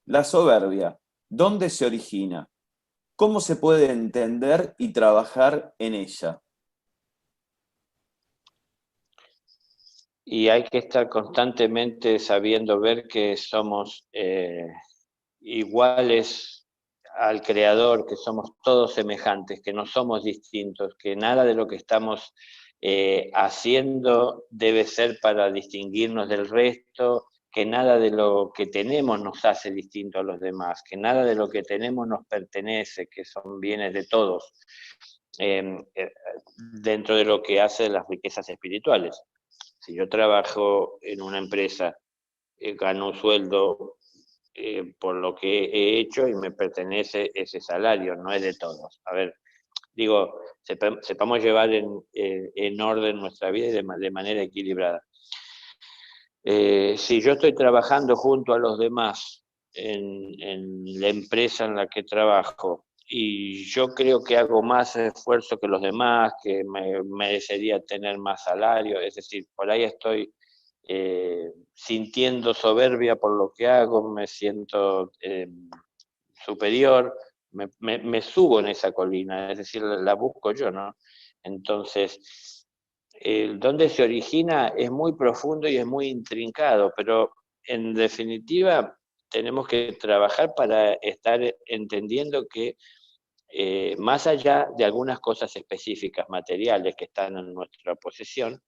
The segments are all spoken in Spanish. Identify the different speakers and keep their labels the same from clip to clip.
Speaker 1: La soberbia, ¿dónde se origina? ¿Cómo se puede entender y trabajar en ella?
Speaker 2: Y hay que estar constantemente sabiendo ver que somos iguales al Creador, que somos todos semejantes, que no somos distintos, que nada de lo que estamos haciendo debe ser para distinguirnos del resto, que nada de lo que tenemos nos hace distinto a los demás, que nada de lo que tenemos nos pertenece, que son bienes de todos, eh, eh, dentro de lo que hace las riquezas espirituales. Si yo trabajo en una empresa, gano un sueldo por lo que he hecho y me pertenece ese salario, no es de todos. A ver, digo, sepamos llevar en orden nuestra vida y de manera equilibrada. Si yo estoy trabajando junto a los demás en la empresa en la que trabajo y yo creo que hago más esfuerzo que los demás, que me merecería tener más salario, es decir, por ahí estoy sintiendo soberbia por lo que hago, me siento superior, me subo en esa colina, es decir, la busco yo, ¿no? Entonces, dónde se origina es muy profundo y es muy intrincado, pero en definitiva tenemos que trabajar para estar entendiendo que más allá de algunas cosas específicas, materiales que están en nuestra posesión,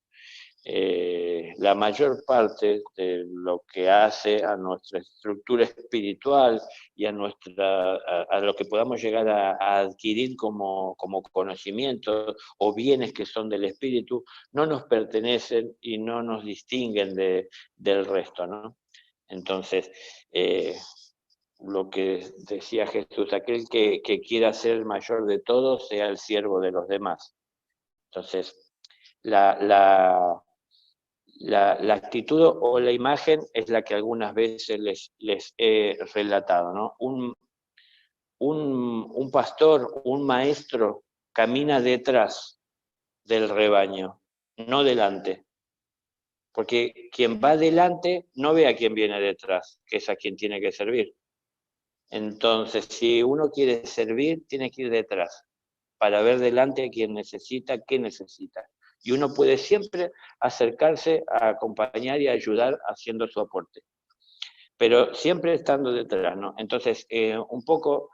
Speaker 2: la mayor parte de lo que hace a nuestra estructura espiritual y a lo que podamos llegar a adquirir como conocimiento o bienes que son del espíritu, no nos pertenecen y no nos distinguen del resto, ¿no? Entonces, lo que decía Jesús, aquel que quiera ser el mayor de todos, sea el siervo de los demás. Entonces, la, la, la actitud o la imagen es la que algunas veces les he relatado, ¿no? Un pastor, un maestro, camina detrás del rebaño, no delante. Porque quien va delante no ve a quien viene detrás, que es a quien tiene que servir. Entonces, si uno quiere servir, tiene que ir detrás, para ver delante a quien necesita, qué necesita. Y uno puede siempre acercarse a acompañar y a ayudar haciendo su aporte, pero siempre estando detrás, ¿no? Entonces, un poco,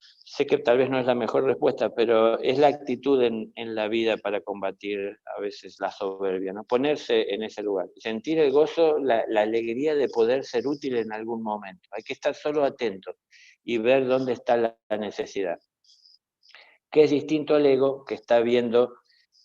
Speaker 2: sé que tal vez no es la mejor respuesta, pero es la actitud en la vida para combatir a veces la soberbia, ¿no? Ponerse en ese lugar, sentir el gozo, la alegría de poder ser útil en algún momento. Hay que estar solo atento y ver dónde está la necesidad, que es distinto al ego que está viendo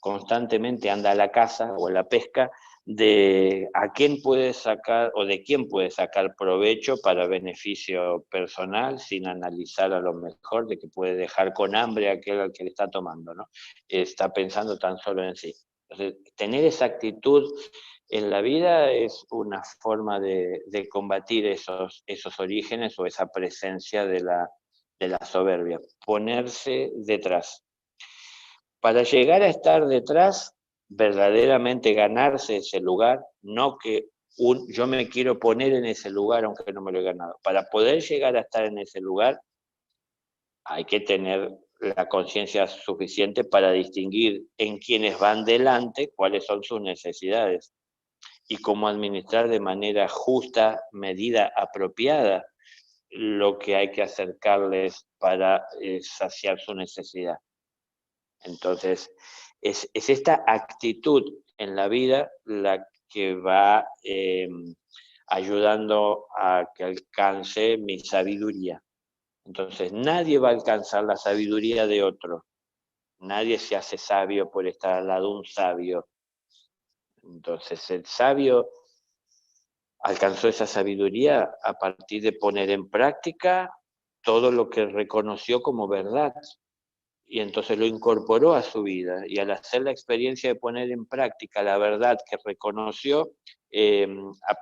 Speaker 2: constantemente, anda a la caza o a la pesca, de a quién puede sacar o de quién puede sacar provecho para beneficio personal sin analizar a lo mejor de que puede dejar con hambre a aquel al que le está tomando, ¿no? Está pensando tan solo en sí. Entonces, tener esa actitud en la vida es una forma de combatir esos orígenes o esa presencia de la soberbia, ponerse detrás. Para llegar a estar detrás, verdaderamente ganarse ese lugar, no que yo me quiero poner en ese lugar aunque no me lo he ganado. Para poder llegar a estar en ese lugar, hay que tener la conciencia suficiente para distinguir en quienes van delante cuáles son sus necesidades y cómo administrar de manera justa, medida, apropiada lo que hay que acercarles para saciar su necesidad. Entonces, es esta actitud en la vida la que va ayudando a que alcance mi sabiduría. Entonces, nadie va a alcanzar la sabiduría de otro. Nadie se hace sabio por estar al lado de un sabio. Entonces, el sabio alcanzó esa sabiduría a partir de poner en práctica todo lo que reconoció como verdad. Y entonces lo incorporó a su vida. Y al hacer la experiencia de poner en práctica la verdad que reconoció, eh, a,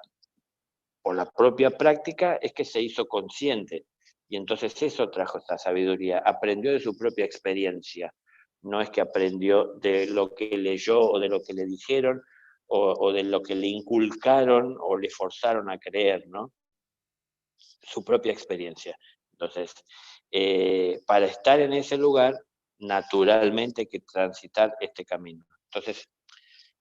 Speaker 2: por la propia práctica, es que se hizo consciente. Y entonces eso trajo esta sabiduría. Aprendió de su propia experiencia. No es que aprendió de lo que leyó o de lo que le dijeron o de lo que le inculcaron o le forzaron a creer, ¿no? su propia experiencia. Entonces, para estar en ese lugar, naturalmente hay que transitar este camino. Entonces,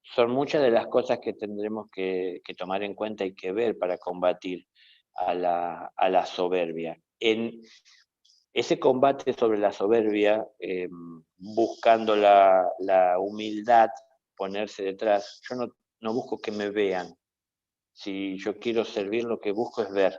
Speaker 2: son muchas de las cosas que tendremos que tomar en cuenta y que ver para combatir a la soberbia. En ese combate sobre la soberbia, buscando la humildad, ponerse detrás, yo no busco que me vean. Si yo quiero servir, lo que busco es ver.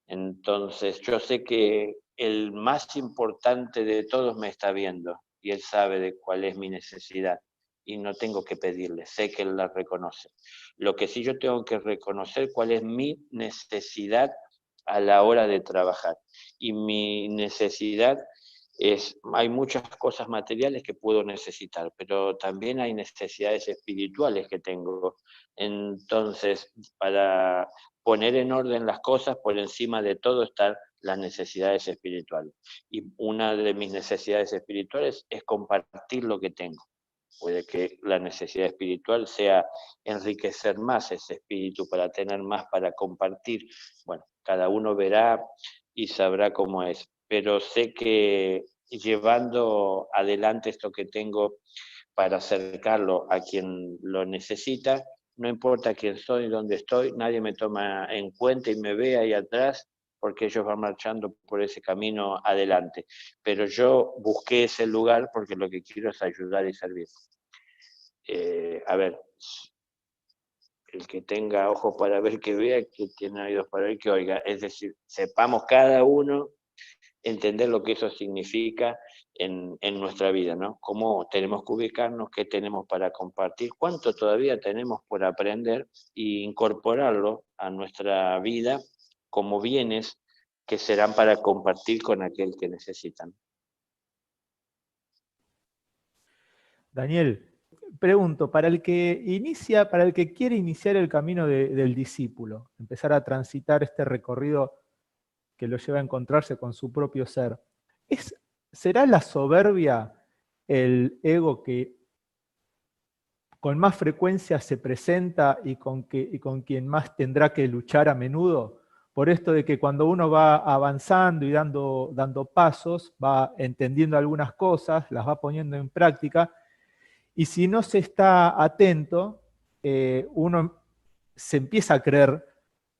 Speaker 2: Entonces, yo sé que el más importante de todos me está viendo y él sabe de cuál es mi necesidad y no tengo que pedirle, sé que él la reconoce. Lo que sí yo tengo que reconocer cuál es mi necesidad a la hora de trabajar. Y mi necesidad es, hay muchas cosas materiales que puedo necesitar, pero también hay necesidades espirituales que tengo. Entonces, para poner en orden las cosas, por encima de todo están las necesidades espirituales. Y una de mis necesidades espirituales es compartir lo que tengo. Puede que la necesidad espiritual sea enriquecer más ese espíritu para tener más para compartir. Bueno, cada uno verá y sabrá cómo es. Pero sé que llevando adelante esto que tengo para acercarlo a quien lo necesita, no importa quién soy, dónde estoy, nadie me toma en cuenta y me ve ahí atrás porque ellos van marchando por ese camino adelante. Pero yo busqué ese lugar porque lo que quiero es ayudar y servir. A ver, el que tenga ojos para ver que vea, que tiene oídos para oír que oiga. Es decir, sepamos cada uno entender lo que eso significa en nuestra vida, ¿no? Cómo tenemos que ubicarnos, qué tenemos para compartir, cuánto todavía tenemos por aprender e incorporarlo a nuestra vida como bienes que serán para compartir con aquel que necesitan.
Speaker 3: Daniel, pregunto, para el que inicia, para el que quiere iniciar el camino del discípulo, empezar a transitar este recorrido que lo lleva a encontrarse con su propio ser, ¿será la soberbia el ego que con más frecuencia se presenta y con quien más tendrá que luchar a menudo? Por esto de que cuando uno va avanzando y dando pasos, va entendiendo algunas cosas, las va poniendo en práctica, y si no se está atento, uno se empieza a creer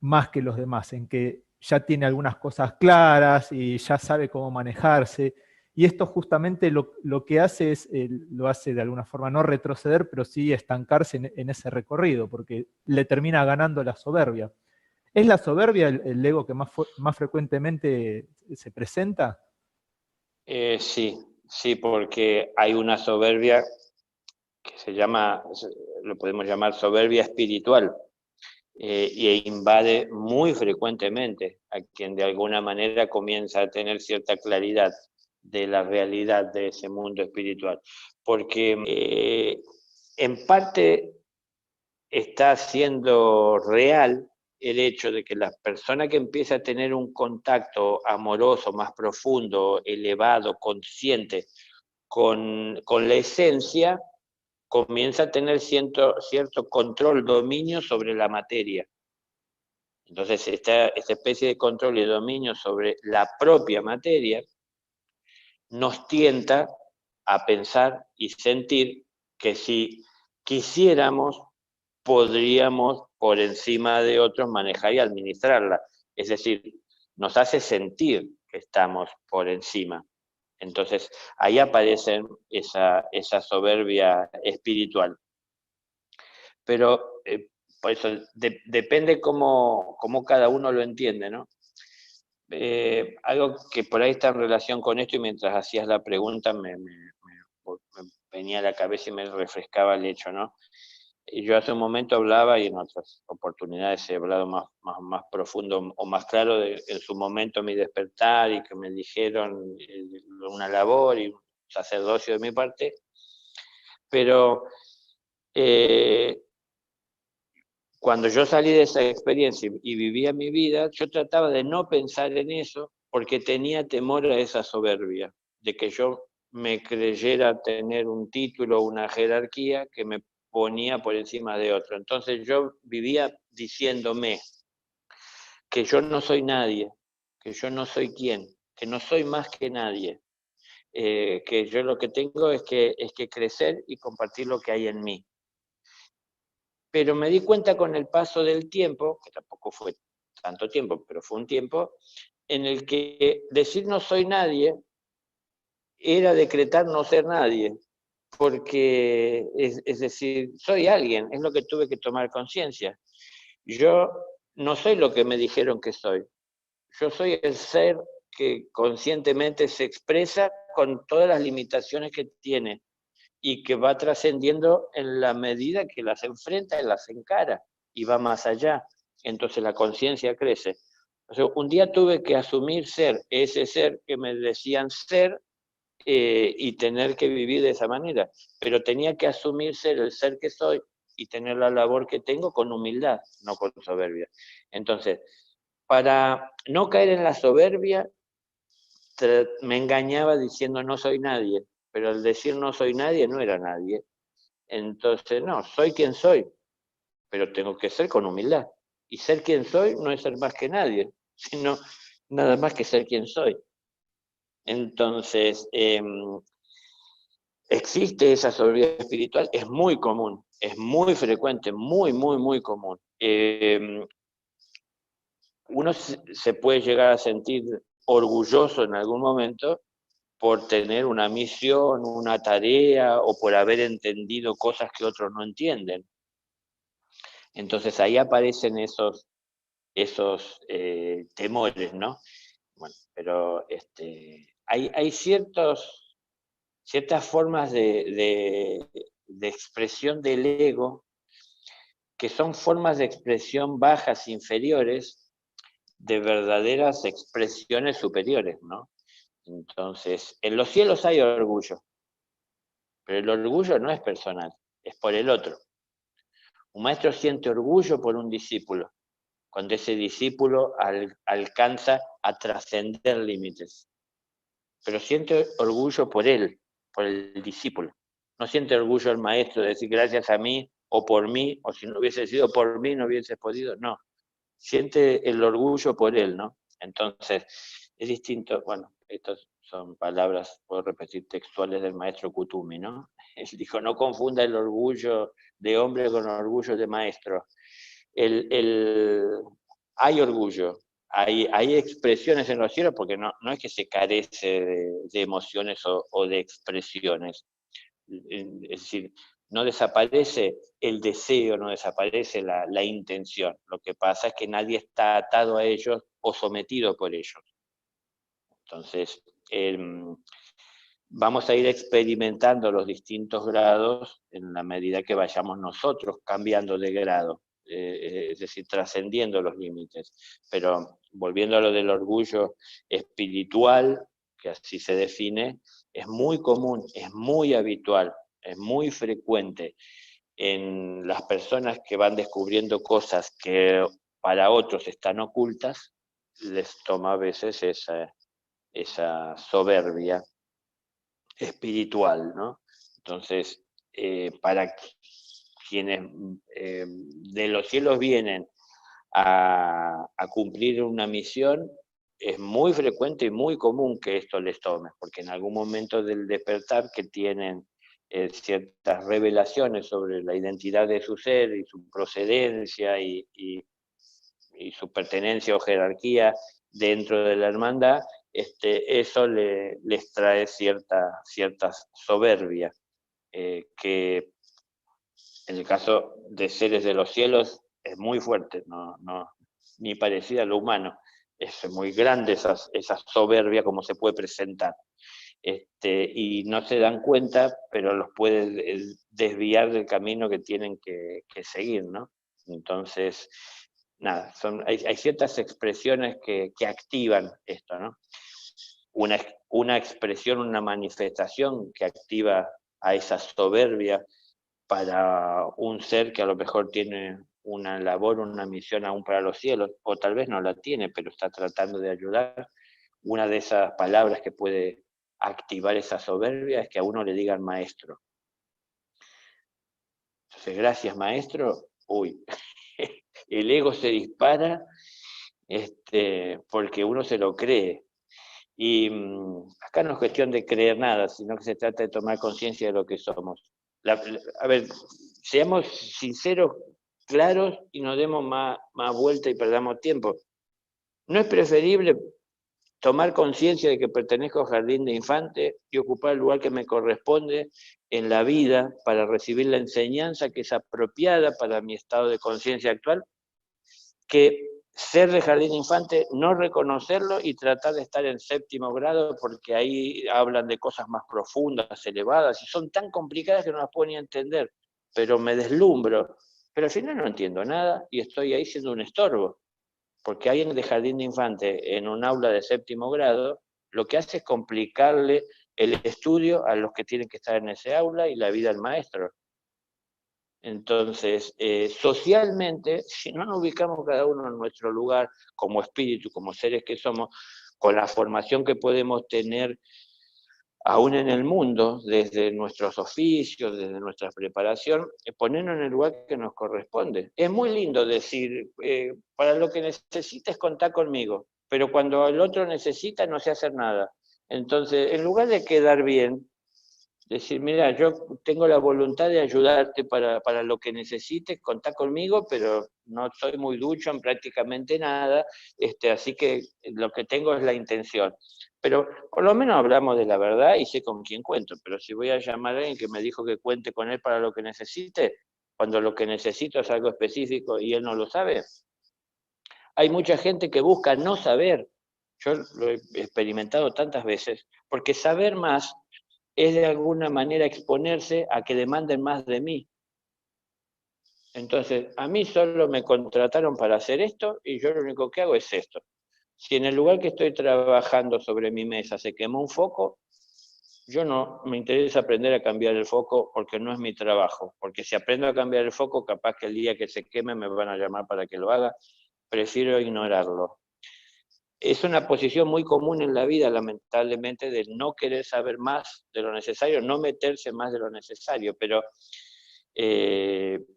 Speaker 3: más que los demás, en que ya tiene algunas cosas claras y ya sabe cómo manejarse. Y esto justamente lo que hace es, lo hace de alguna forma no retroceder, pero sí estancarse en ese recorrido, porque le termina ganando la soberbia. ¿Es la soberbia el ego que más frecuentemente se presenta?
Speaker 2: Sí, porque hay una soberbia que se llama, lo podemos llamar soberbia espiritual, y invade muy frecuentemente a quien de alguna manera comienza a tener cierta claridad de la realidad de ese mundo espiritual. Porque en parte está siendo real el hecho de que la persona que empieza a tener un contacto amoroso, más profundo, elevado, consciente con la esencia, comienza a tener cierto control, dominio sobre la materia. Entonces, esta especie de control y dominio sobre la propia materia nos tienta a pensar y sentir que si quisiéramos, podríamos por encima de otros manejar y administrarla. Es decir, nos hace sentir que estamos por encima. Entonces, ahí aparece esa soberbia espiritual. Pero por eso depende cómo cada uno lo entiende, ¿no? Algo que por ahí está en relación con esto y mientras hacías la pregunta me venía a la cabeza y me refrescaba el hecho, ¿no? Y yo hace un momento hablaba y en otras oportunidades he hablado más profundo o más claro en su momento mi despertar y que me dijeron una labor y un sacerdocio de mi parte, pero cuando yo salí de esa experiencia y vivía mi vida, yo trataba de no pensar en eso porque tenía temor a esa soberbia, de que yo me creyera tener un título, una jerarquía que me ponía por encima de otro. Entonces yo vivía diciéndome que yo no soy nadie, que yo no soy quién, que no soy más que nadie, que yo lo que tengo es que crecer y compartir lo que hay en mí. Pero me di cuenta con el paso del tiempo, que tampoco fue tanto tiempo, pero fue un tiempo, en el que decir no soy nadie era decretar no ser nadie, porque es decir, soy alguien, es lo que tuve que tomar conciencia. Yo no soy lo que me dijeron que soy, yo soy el ser que conscientemente se expresa con todas las limitaciones que tiene y que va trascendiendo en la medida que las enfrenta y las encara y va más allá. Entonces la conciencia crece. O sea, un día tuve que asumir ser ese ser que me decían ser y tener que vivir de esa manera, pero tenía que asumir ser el ser que soy y tener la labor que tengo con humildad, no con soberbia. Entonces, para no caer en la soberbia, me engañaba diciendo no soy nadie, pero al decir no soy nadie no era nadie. Entonces, no, soy quien soy, pero tengo que ser con humildad. Y ser quien soy no es ser más que nadie, sino nada más que ser quien soy. Entonces, existe esa soberbia espiritual, es muy común, es muy frecuente, muy común. Uno se puede llegar a sentir orgulloso en algún momento por tener una misión, una tarea o por haber entendido cosas que otros no entienden. Entonces ahí aparecen esos temores, ¿no? Bueno, pero hay ciertas formas de expresión del ego que son formas de expresión bajas, inferiores, de verdaderas expresiones superiores, ¿no? Entonces, en los cielos hay orgullo, pero el orgullo no es personal, es por el otro. Un maestro siente orgullo por un discípulo, cuando ese discípulo alcanza a trascender límites. Pero siente orgullo por él, por el discípulo. No siente orgullo el maestro de decir gracias a mí o por mí, o si no hubiese sido por mí no hubiese podido, no. Siente el orgullo por él, ¿no? Entonces, es distinto, bueno, estas son palabras, puedo repetir, textuales del maestro Kutumi, ¿no? Él dijo, no confunda el orgullo de hombre con orgullo de maestro. Hay orgullo, hay expresiones en los cielos, porque no es que se carece de emociones o de expresiones. Es decir, no desaparece el deseo, no desaparece la intención. Lo que pasa es que nadie está atado a ellos o sometido por ellos. Entonces, vamos a ir experimentando los distintos grados en la medida que vayamos nosotros cambiando de grado, es decir, trascendiendo los límites. Pero volviendo a lo del orgullo espiritual, que así se define, es muy común, es muy habitual, es muy frecuente en las personas que van descubriendo cosas que para otros están ocultas, les toma a veces esa soberbia espiritual, ¿no? Entonces, para quienes de los cielos vienen a cumplir una misión, es muy frecuente y muy común que esto les tome, porque en algún momento del despertar que tienen ciertas revelaciones sobre la identidad de su ser y su procedencia y su pertenencia o jerarquía dentro de la hermandad, eso les trae cierta soberbia, que en el caso de seres de los cielos es muy fuerte, ni parecida a lo humano. Es muy grande esa soberbia como se puede presentar. Y no se dan cuenta, pero los puede desviar del camino que tienen que seguir, ¿no? Entonces, nada, hay ciertas expresiones que activan esto, ¿no? Una expresión, una manifestación que activa a esa soberbia para un ser que a lo mejor tiene una labor, una misión aún para los cielos, o tal vez no la tiene, pero está tratando de ayudar. Una de esas palabras que puede activar esa soberbia es que a uno le digan maestro. Entonces, gracias maestro, uy, el ego se dispara porque uno se lo cree. Y acá no es cuestión de creer nada, sino que se trata de tomar conciencia de lo que somos. A ver, seamos sinceros, claros y nos demos más vuelta y perdamos tiempo. ¿No es preferible tomar conciencia de que pertenezco al jardín de infantes y ocupar el lugar que me corresponde en la vida para recibir la enseñanza que es apropiada para mi estado de conciencia actual, que ser de jardín de infantes, no reconocerlo y tratar de estar en 7º grado porque ahí hablan de cosas más profundas, elevadas, y son tan complicadas que no las puedo ni entender, pero me deslumbro. Pero al final no entiendo nada y estoy ahí siendo un estorbo, porque alguien de jardín de infantes en un aula de 7º grado, lo que hace es complicarle el estudio a los que tienen que estar en ese aula y la vida del maestro. Entonces, socialmente, si no nos ubicamos cada uno en nuestro lugar, como espíritu, como seres que somos, con la formación que podemos tener aún en el mundo, desde nuestros oficios, desde nuestra preparación, ponernos en el lugar que nos corresponde. Es muy lindo decir, para lo que necesites contar conmigo, pero cuando el otro necesita no sé hacer nada. Entonces, en lugar de quedar bien, decir, mira, yo tengo la voluntad de ayudarte para lo que necesites, contá conmigo, pero no soy muy ducho en prácticamente nada, así que lo que tengo es la intención. Pero por lo menos hablamos de la verdad y sé con quién cuento, pero si voy a llamar a alguien que me dijo que cuente con él para lo que necesite, cuando lo que necesito es algo específico y él no lo sabe. Hay mucha gente que busca no saber, yo lo he experimentado tantas veces, porque saber más es de alguna manera exponerse a que demanden más de mí. Entonces, a mí solo me contrataron para hacer esto y yo lo único que hago es esto. Si en el lugar que estoy trabajando sobre mi mesa se quemó un foco, yo no me interesa aprender a cambiar el foco porque no es mi trabajo. Porque si aprendo a cambiar el foco, capaz que el día que se queme me van a llamar para que lo haga. Prefiero ignorarlo. Es una posición muy común en la vida, lamentablemente, de no querer saber más de lo necesario, no meterse más de lo necesario, pero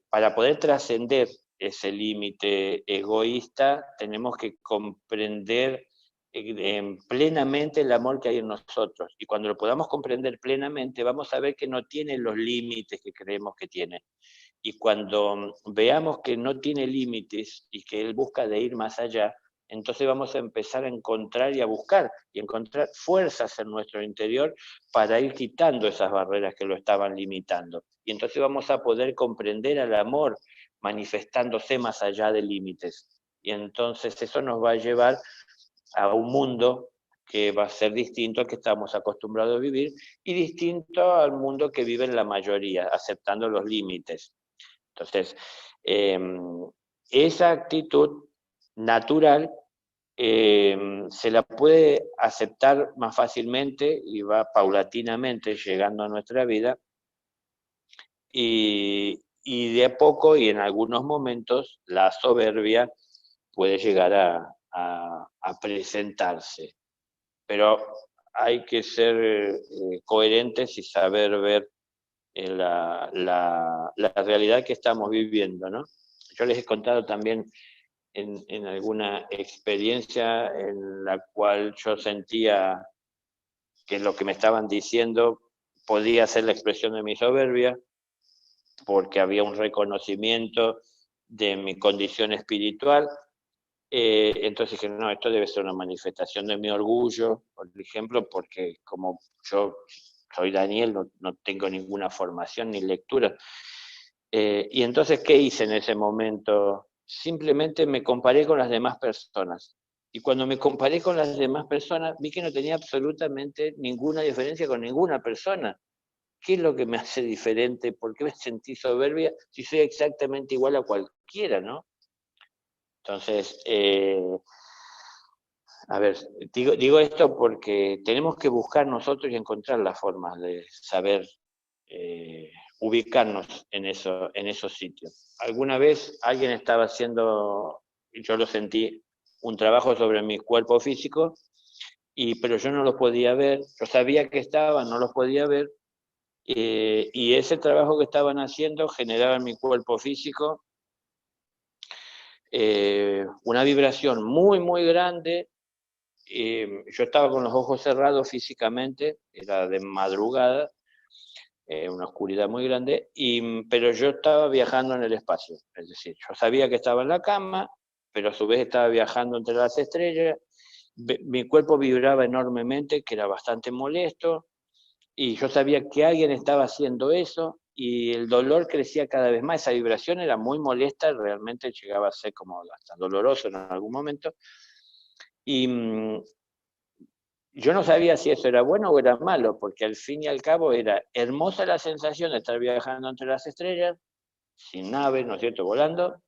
Speaker 2: para poder trascender ese límite egoísta, tenemos que comprender plenamente el amor que hay en nosotros. Y cuando lo podamos comprender plenamente, vamos a ver que no tiene los límites que creemos que tiene. Y cuando veamos que no tiene límites y que él busca de ir más allá, entonces vamos a empezar a encontrar y a buscar y encontrar fuerzas en nuestro interior para ir quitando esas barreras que lo estaban limitando. Y entonces vamos a poder comprender al amor manifestándose más allá de límites. Y entonces eso nos va a llevar a un mundo que va a ser distinto al que estamos acostumbrados a vivir y distinto al mundo que vive la mayoría, aceptando los límites. Entonces, esa actitud natural se la puede aceptar más fácilmente y va paulatinamente llegando a nuestra vida y de a poco y en algunos momentos la soberbia puede llegar a presentarse. Pero hay que ser coherentes y saber ver la realidad que estamos viviendo, ¿no? Yo les he contado también en alguna experiencia en la cual yo sentía que lo que me estaban diciendo podía ser la expresión de mi soberbia, porque había un reconocimiento de mi condición espiritual. Entonces dije, no, esto debe ser una manifestación de mi orgullo, por ejemplo, porque como yo soy Daniel, no tengo ninguna formación ni lectura. Y entonces, ¿qué hice en ese momento? Simplemente me comparé con las demás personas. Y cuando me comparé con las demás personas, vi que no tenía absolutamente ninguna diferencia con ninguna persona. ¿Qué es lo que me hace diferente? ¿Por qué me sentí soberbia si soy exactamente igual a cualquiera, no? Entonces, a ver, digo esto porque tenemos que buscar nosotros y encontrar las formas de saber ubicarnos en esos sitios. Alguna vez alguien estaba haciendo, y yo lo sentí, un trabajo sobre mi cuerpo físico, pero yo no los podía ver, yo sabía que estaban, no los podía ver, y ese trabajo que estaban haciendo generaba en mi cuerpo físico una vibración muy, muy grande. Yo estaba con los ojos cerrados físicamente, era de madrugada, una oscuridad muy grande, pero yo estaba viajando en el espacio. Es decir, yo sabía que estaba en la cama, pero a su vez estaba viajando entre las estrellas. Mi cuerpo vibraba enormemente, que era bastante molesto, y yo sabía que alguien estaba haciendo eso, y el dolor crecía cada vez más. Esa vibración era muy molesta, realmente llegaba a ser como hasta doloroso en algún momento. Y yo no sabía si eso era bueno o era malo, porque al fin y al cabo era hermosa la sensación de estar viajando entre las estrellas, sin nave, ¿no es cierto?, volando,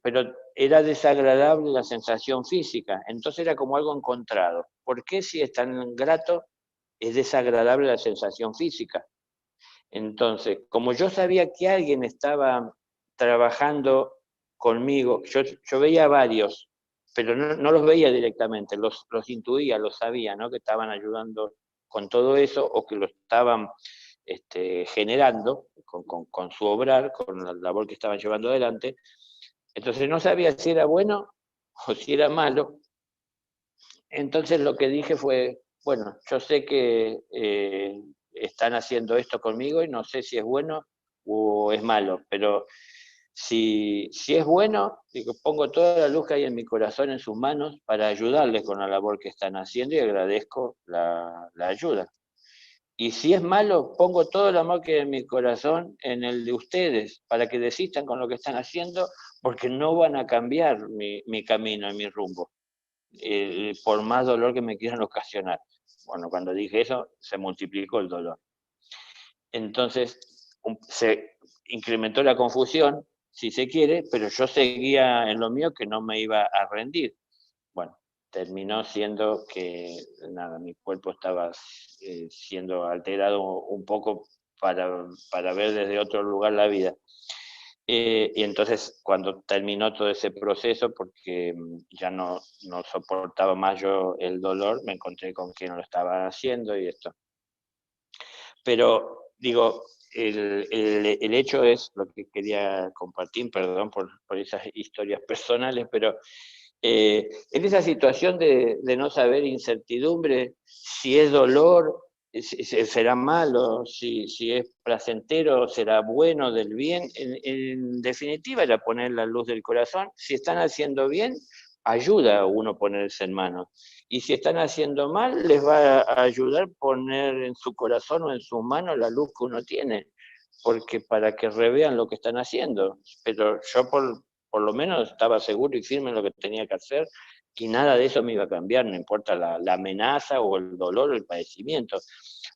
Speaker 2: pero era desagradable la sensación física, entonces era como algo encontrado. ¿Por qué si es tan grato es desagradable la sensación física? Entonces, como yo sabía que alguien estaba trabajando conmigo, yo veía varios, pero no los veía directamente, los intuía, los sabía, ¿no?, que estaban ayudando con todo eso o que lo estaban generando con su obrar, con la labor que estaban llevando adelante. Entonces no sabía si era bueno o si era malo. Entonces lo que dije fue, bueno, yo sé que están haciendo esto conmigo y no sé si es bueno o es malo, pero si es bueno, digo, pongo toda la luz que hay en mi corazón en sus manos para ayudarles con la labor que están haciendo y agradezco la ayuda. Y si es malo, pongo todo el amor que hay en mi corazón en el de ustedes, para que desistan con lo que están haciendo, porque no van a cambiar mi camino y mi rumbo, por más dolor que me quieran ocasionar. Bueno, cuando dije eso, se multiplicó el dolor. Entonces, se incrementó la confusión, si se quiere, pero yo seguía en lo mío, que no me iba a rendir. Bueno, terminó siendo que nada, mi cuerpo estaba siendo alterado un poco para ver desde otro lugar la vida. Y entonces, cuando terminó todo ese proceso, porque ya no soportaba más yo el dolor, me encontré con quien lo estaba haciendo y esto. Pero, digo, el hecho es lo que quería compartir, perdón por esas historias personales, pero en esa situación de no saber, incertidumbre, si es dolor, será malo, si es placentero, será bueno, del bien. En definitiva, era poner la luz del corazón. Si están haciendo bien, ayuda a uno ponerse en manos. Y si están haciendo mal, les va a ayudar poner en su corazón o en sus manos la luz que uno tiene, porque para que revean lo que están haciendo. Pero yo por lo menos estaba seguro y firme en lo que tenía que hacer, y nada de eso me iba a cambiar, no importa la amenaza o el dolor o el padecimiento,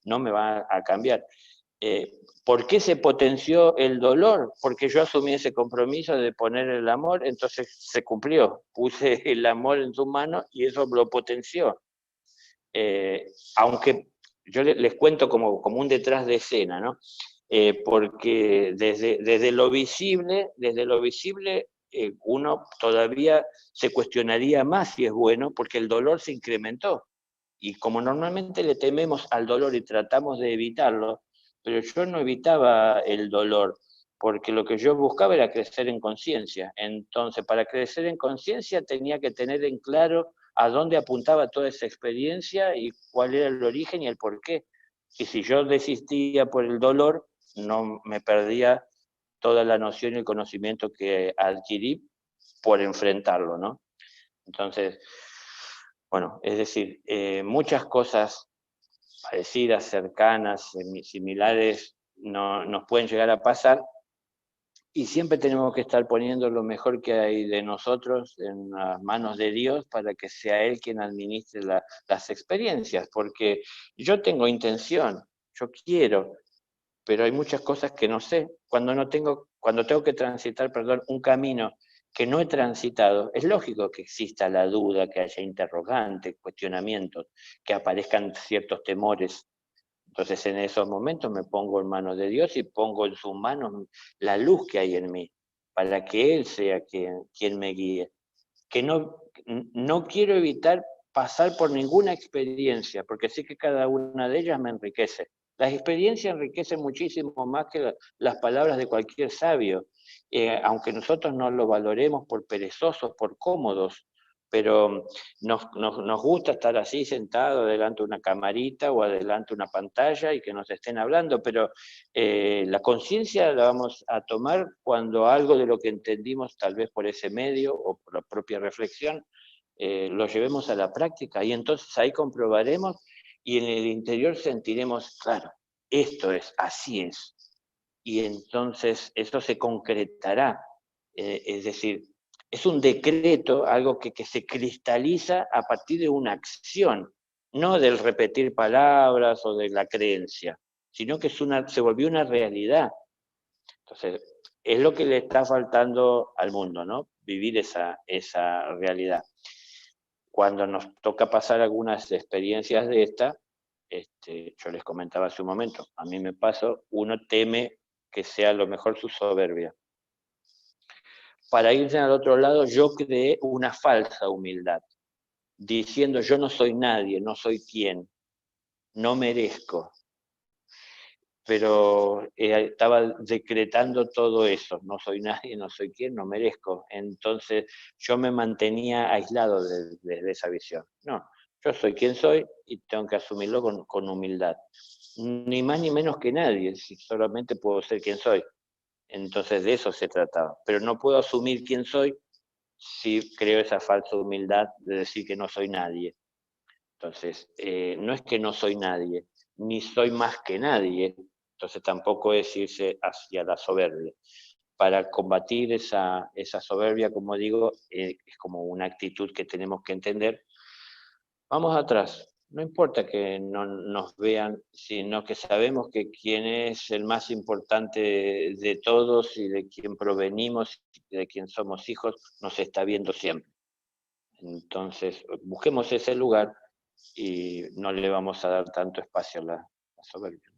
Speaker 2: no me va a cambiar. ¿Por qué se potenció el dolor? Porque yo asumí ese compromiso de poner el amor, entonces se cumplió, puse el amor en sus manos y eso lo potenció. Aunque yo les cuento como un detrás de escena, ¿no? Porque desde lo visible, uno todavía se cuestionaría más si es bueno, porque el dolor se incrementó. Y como normalmente le tememos al dolor y tratamos de evitarlo, pero yo no evitaba el dolor, porque lo que yo buscaba era crecer en conciencia. Entonces, para crecer en conciencia tenía que tener en claro a dónde apuntaba toda esa experiencia y cuál era el origen y el porqué. Y si yo desistía por el dolor, no me perdía toda la noción y el conocimiento que adquirí por enfrentarlo, ¿no? Entonces, bueno, es decir, muchas cosas parecidas, cercanas, similares, nos pueden llegar a pasar, y siempre tenemos que estar poniendo lo mejor que hay de nosotros en las manos de Dios para que sea Él quien administre las experiencias, porque yo tengo intención, yo quiero, pero hay muchas cosas que no sé. Cuando tengo que transitar, perdón, un camino que no he transitado, es lógico que exista la duda, que haya interrogantes, cuestionamientos, que aparezcan ciertos temores. Entonces en esos momentos me pongo en manos de Dios y pongo en sus manos la luz que hay en mí, para que Él sea quien me guíe. Que no quiero evitar pasar por ninguna experiencia, porque sé que cada una de ellas me enriquece. Las experiencias enriquecen muchísimo más que las palabras de cualquier sabio. aunque nosotros no lo valoremos por perezosos, por cómodos, pero nos gusta estar así sentado delante de una camarita o adelante de una pantalla y que nos estén hablando, pero la conciencia la vamos a tomar cuando algo de lo que entendimos, tal vez por ese medio o por la propia reflexión, lo llevemos a la práctica, y entonces ahí comprobaremos y en el interior sentiremos, claro, esto es, así es. Y entonces eso se concretará, es decir, es un decreto, algo que se cristaliza a partir de una acción, no del repetir palabras o de la creencia, sino que se volvió una realidad. Entonces, es lo que le está faltando al mundo, ¿no? Vivir esa realidad. Cuando nos toca pasar algunas experiencias de esta, yo les comentaba hace un momento, a mí me pasó, uno teme que sea lo mejor su soberbia. Para irse al otro lado, yo creé una falsa humildad, diciendo yo no soy nadie, no soy quien, no merezco. Pero estaba decretando todo eso, no soy nadie, no soy quien, no merezco. Entonces yo me mantenía aislado de esa visión. No, yo soy quien soy y tengo que asumirlo con humildad. Ni más ni menos que nadie, si solamente puedo ser quien soy. Entonces de eso se trataba. Pero no puedo asumir quién soy si creo esa falsa humildad de decir que no soy nadie. Entonces, no es que no soy nadie, ni soy más que nadie, entonces tampoco es irse hacia la soberbia. Para combatir esa soberbia, como digo, es como una actitud que tenemos que entender. Vamos atrás, no importa que no nos vean, sino que sabemos que quien es el más importante de todos y de quien provenimos, de quien somos hijos, nos está viendo siempre. Entonces, busquemos ese lugar y no le vamos a dar tanto espacio a la soberbia.